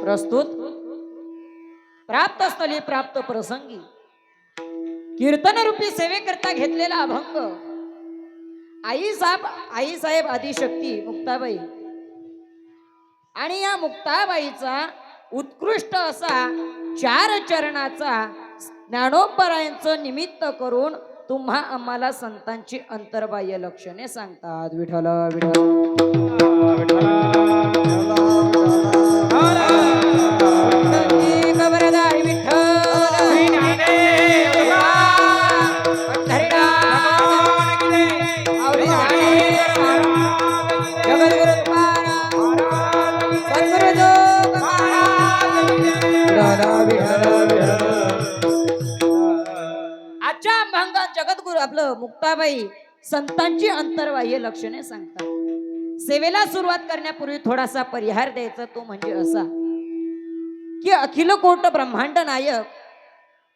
प्रस्तुत प्राप्त स्थली प्राप्त प्रसंगी कीर्तन रूपी सेवेकरता घेतलेला अभंग आई साहेब आदिशक्ती मुक्ताबाई आणि या मुक्ताबाईचा उत्कृष्ट असा 4 चरणाचा ज्ञानोपरायणचं निमित्त करून तुम्हा आम्हाला संतांची अंतर्बाह्य लक्षणे सांगतात. विठ्ठल विठ्ठल आजच्या अभंगात जगद्गुरु आपलं मुक्ताबाई संतांची अंतर्बाह्य लक्षणे सांगतात. सेवेला सुरुवात करण्यापूर्वी थोडासा परिहार द्यायचा, तो म्हणजे असा की अखिल कोट ब्रह्मांड नायक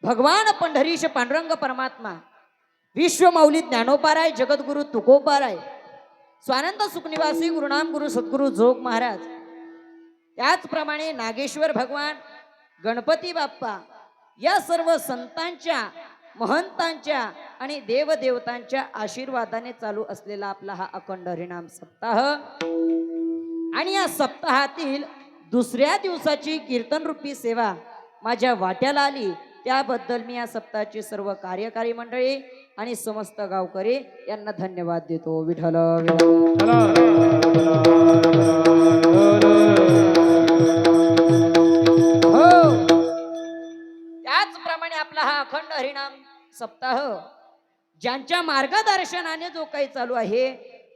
भगवान पंढरीश पांडुरंग परमात्मा विश्वमौली ज्ञानोपाराय जगद्गुरु तुकोबाराय स्वानंद सुखनिवासी गुरुनाम गुरु सद्गुरु जोग महाराज, त्याचप्रमाणे नागेश्वर भगवान गणपती बाप्पा या सर्व संतांच्या महंतांच्या आणि देवदेवतांच्या आशीर्वादाने चालू असलेला आपला हा अखंड हरिनाम सप्ताह आणि या सप्ताहातील दुसऱ्या दिवसाची कीर्तन रूपी सेवा माझ्या वाट्याला आली, त्याबद्दल मी या सप्ताहाची सर्व कार्यकारी मंडळी आणि समस्त गावकरी यांना धन्यवाद देतो. विठ्ठल त्याचप्रमाणे आपला हा अखंड हरिनाम सप्ताह ज्यांच्या मार्गदर्शनाने जो काही चालू आहे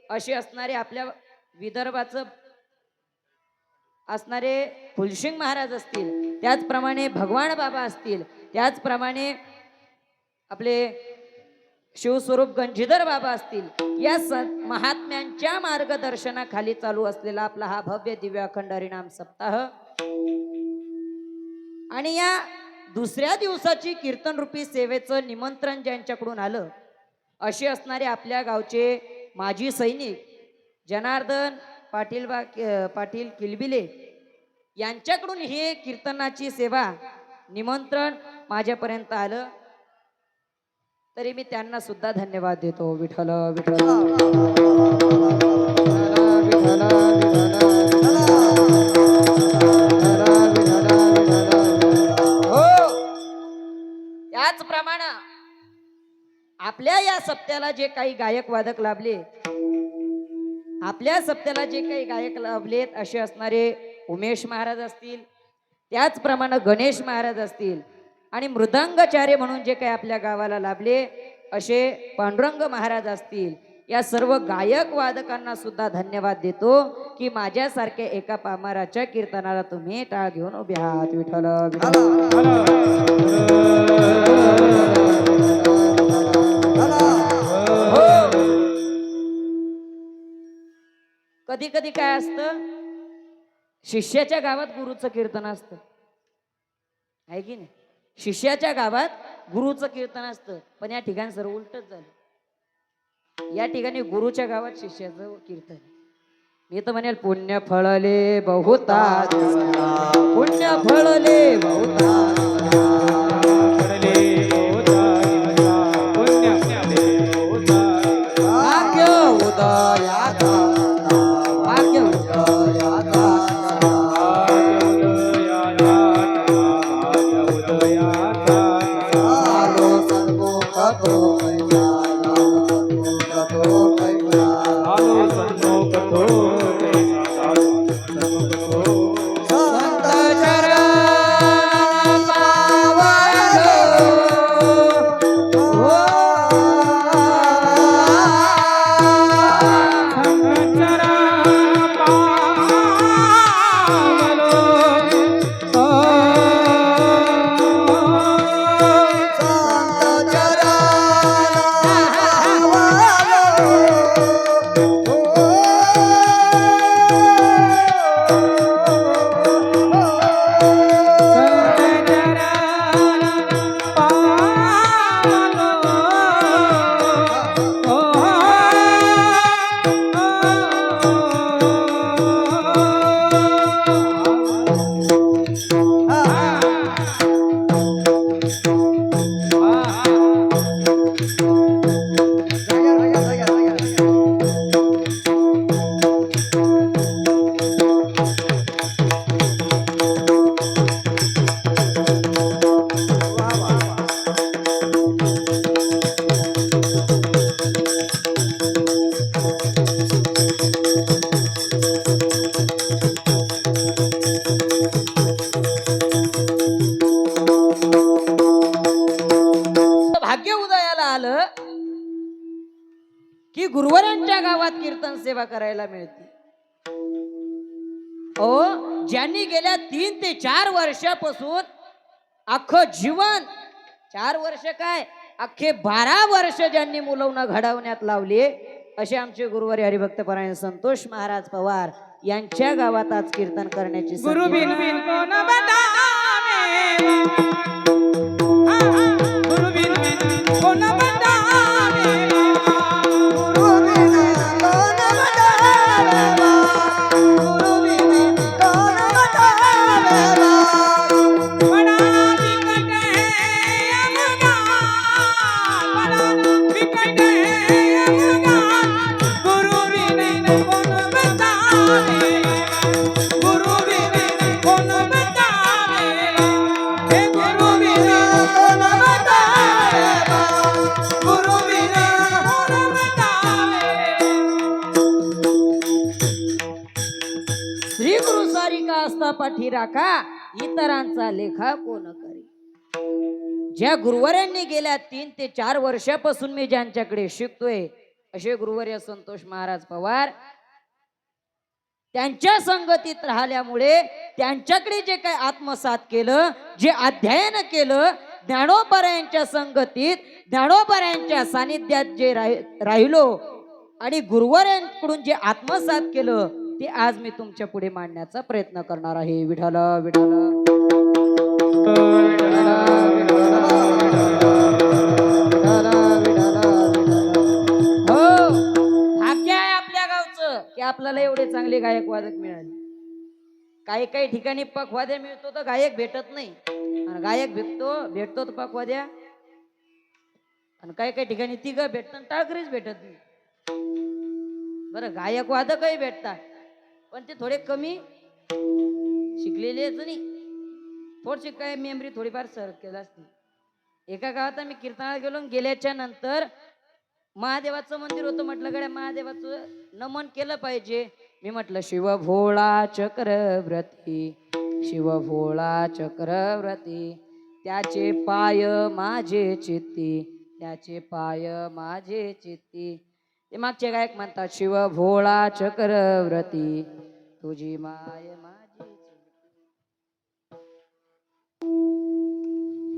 असे असणारे आपल्या विदर्भाचं असणारे फुलसिंग महाराज असतील, त्याचप्रमाणे भगवान बाबा असतील, त्याचप्रमाणे आपले शिवस्वरूप गंजीधर बाबा असतील, या महात्म्यांच्या मार्गदर्शनाखाली चालू असलेला आपला हा भव्य दिव्य अखंड हरिनाम सप्ताह आणि या दुसऱ्या दिवसाची कीर्तन रूपी सेवेचं निमंत्रण ज्यांच्याकडून आलं असे असणारे आपल्या गावचे माजी सैनिक जनार्दन पाटील किलबिले यांच्याकडून हे कीर्तनाची सेवा निमंत्रण माझ्यापर्यंत आलं, तरी मी त्यांना सुद्धा धन्यवाद देतो. विठ्ठल विठ्ठल याचप्रमाणे आपल्या या सप्त्याला जे काही गायक वादक लाभले, आपल्या सप्त्याला जे काही गायक लाभलेत असे असणारे उमेश महाराज असतील, त्याचप्रमाणे गणेश महाराज असतील आणि मृदंगचार्य म्हणून जे काही आपल्या गावाला लाभले असे पांडुरंग महाराज असतील, या सर्व गायक वादकांना सुद्धा धन्यवाद देतो की माझ्यासारख्या एका पामाराच्या कीर्तनाला तुम्ही टाळ घेऊन उभे आहात. विठ्ठल कधी कधी काय असतं, शिष्याच्या गावात गुरुचं कीर्तन असतं, आहे की नाही? शिष्याच्या गावात गुरुचं कीर्तन असतं, पण या ठिकाणी सर्व उलटच झालं. या ठिकाणी गुरुच्या गावात शिष्याचं कीर्तन. मी तर म्हणेल पुण्य फळले बहुता, पुण्य फळले बहुता, भाग्य उदयाचा, भाग्य उदयाचा, भाग्य उदयाला आलं की गुरुवरांच्या गावात कीर्तन सेवा करायला मिळते. ओ ज्यांनी गेल्या 3 ते 4 वर्षापासून अख्खं जीवन, 4 वर्ष काय अख्खे 12 वर्ष ज्यांनी मुलवणं घडवण्यात लावली, असे आमचे गुरुवारी हरिभक्तपरायण संतोष महाराज पवार यांच्या गावात आज कीर्तन करण्याची गुरु संधी. बिन कोण बतावे, गुरु बिन कोण बतावे, गुरु बिन कोण बतावे, गुरु बिन कोण बतावे, बडा बिकट है अवगान, बडा बिकट है अवगान, गुरु बिन कोण बतावे, गुरु बिन कोण बतावे, हे गुरु बिन कोण बतावे, गुरु बिन कोण बतावे. श्री गुरु सारिका असता पाठी राखा, इतरांचा लेखा कोण करी. ज्या गुरुवारांनी गेल्या 3 ते 4 वर्षापासून मी ज्यांच्याकडे शिकतोय, असे गुरुवर्य संतोष महाराज पवार, त्यांच्या संगतीत राहिल्यामुळे त्यांच्याकडे जे काही आत्मसात केलं, जे अध्ययन केलं, ज्ञानोबरायांच्या संगतीत, ज्ञानोबरायांच्या सानिध्यात जे राहिलो आणि गुरुवर्यांकडून जे आत्मसात केलं, ते आज मी तुमच्या पुढे मांडण्याचा प्रयत्न करणार आहे. विठ्ठल विठ्ठल हो, भाग्य आहे आपल्या गावचं की आपल्याला एवढे चांगले गायक वादक मिळाले. काही काही ठिकाणी पखवाद्या मिळतो तर गायक भेटत नाही, आणि गायक भेटतो तर पखवाद्या, आणि काही काही ठिकाणी तिघं भेटतात, टाळकरीच भेटत नाही. बरं, गायक वादकही भेटतात, पण ते थोडे कमी शिकलेलेच नाही, थोडीशी काय मेमरी थोडीफार सरक केला असते. एका गावात आम्ही कीर्तनाला गेलो, गेल्याच्या नंतर महादेवाचं मंदिर होतं. म्हटलं गड्या महादेवाचं नमन केलं पाहिजे. मी म्हटलं शिव भोळा चक्रव्रती, शिव भोळा चक्रव्रती, त्याचे पाय माझे चित्ती, त्याचे पाय माझे चित्ती. ते मागचे गायक म्हणतात शिव भोळा चक्रव्रती, तुझी माय माझी चित्ती.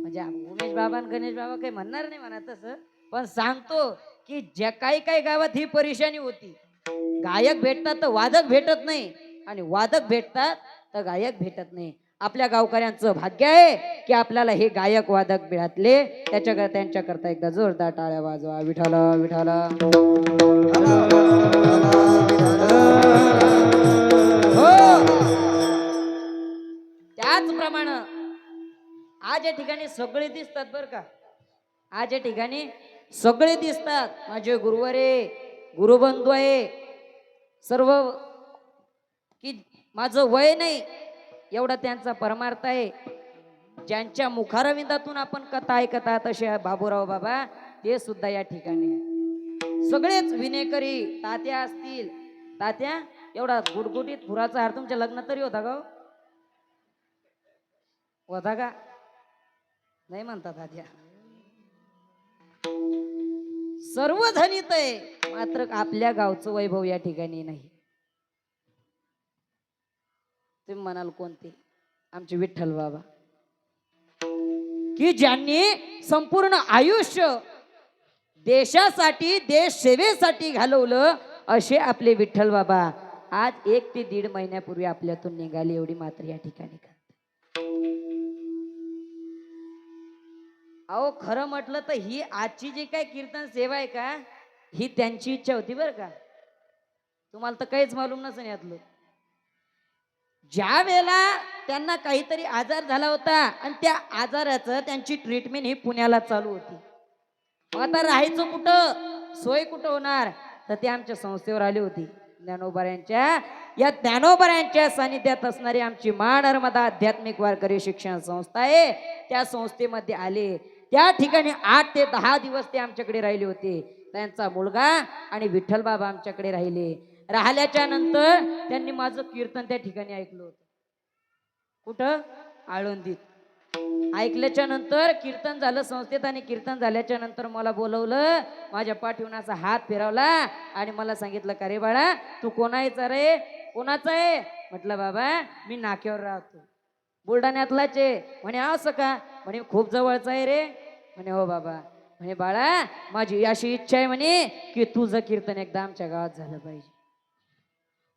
म्हणजे उमेश बाबा आणि गणेश बाबा काही म्हणणार नाही म्हणा तसं, पण सांगतो की ज्या काही गावात ही परेशानी होती. गायक भेटतात तर वादक भेटत नाही, आणि वादक भेटतात तर गायक भेटत नाही. आपल्या गावकऱ्यांचं भाग्य आहे की आपल्याला हे गायक वादक मिळाले. त्यांच्याकरता एकदा जोरदार टाळ्या वाजवा. विठ्ठल विठ्ठल. हो, त्याचप्रमाणे आज या ठिकाणी सगळे दिसतात बरं का. आज या ठिकाणी सगळे दिसतात. माझे गुरुवारे, गुरुबंधू आहे सर्व, की माझं वय नाही एवढा त्यांचा परमार्थ आहे. ज्यांच्या मुखारविंदातून आपण कथा ऐकत आहात असे बाबूराव बाबा, ते सुद्धा या ठिकाणी सगळेच विनेकरी. तात्या असतील, तात्या एवढा गुटगुटीत फुराचा हार तुमच्या लग्न तरी होता का? होता का? नाही म्हणता तात्या. सर्व धनित आहे, मात्र आपल्या गावचं वैभव या ठिकाणी नाही. तुम्ही म्हणाल कोणते? आमचे विठ्ठल बाबा, की ज्यांनी संपूर्ण आयुष्य देशासाठी, देश सेवेसाठी घालवलं, असे आपले विठ्ठल बाबा आज 1 ते 1.5 महिन्यापूर्वी आपल्यातून निघाले. एवढी मात्र या ठिकाणी का. अहो खरं म्हटलं तर ही आजची जी काय कीर्तन सेवा आहे का, ही त्यांची इच्छा होती बरं का. तुम्हाला तर काहीच मालूम नसेल यातलं. ज्या वेळेला त्यांना काहीतरी आजार झाला होता आणि त्या आजाराचं त्यांची ट्रीटमेंट ही पुण्याला चालू होती. मग आता राहायचं कुठं, सोय कुठं होणार, तर ते आमच्या संस्थेवर आली होती. ज्ञानोबरायांच्या, या ज्ञानोबरायांच्या सानिध्यात असणारी आमची नर्मदा आध्यात्मिक वारकरी शिक्षण संस्था आहे. त्या संस्थेमध्ये आले. त्या ठिकाणी 8 ते 10 दिवस ते आमच्याकडे राहिले होते. त्यांचा मुलगा आणि विठ्ठल बाबा आमच्याकडे राहिले. राहिल्याच्या नंतर त्यांनी माझं कीर्तन त्या ठिकाणी ऐकलं होतं. कुठं? आळंदीत. ऐकल्याच्या नंतर कीर्तन झालं संस्थेत आणि कीर्तन झाल्याच्या नंतर मला बोलवलं, माझ्या पाठीवरून असा हात फिरवला आणि मला सांगितलं, का रे बाळा तू कोणाचा रे? कोणाचा आहे? म्हटलं बाबा मी नाक्यावर राहतो, बुलढाण्यातलाच आहे. म्हणे असं का? म्हणे खूप जवळचा आहे रे. म्हणे हो बाबा. म्हणे बाळा माझी अशी इच्छा आहे म्हणे की तुझं कीर्तन एकदा आमच्या गावात झालं पाहिजे.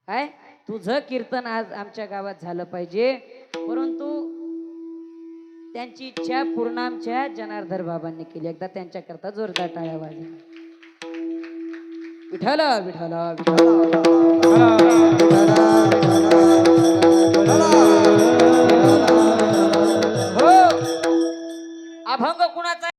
काय? तुझं कीर्तन आज आमच्या गावात झालं पाहिजे. परंतु त्यांची इच्छा पूर्ण आमच्या जनार्दन बाबांनी केली. एकदा त्यांच्याकरता जोरदार टाळ्या वाजवा. विठ्ठल विठ्ठल हो. अभंग कुणाचा?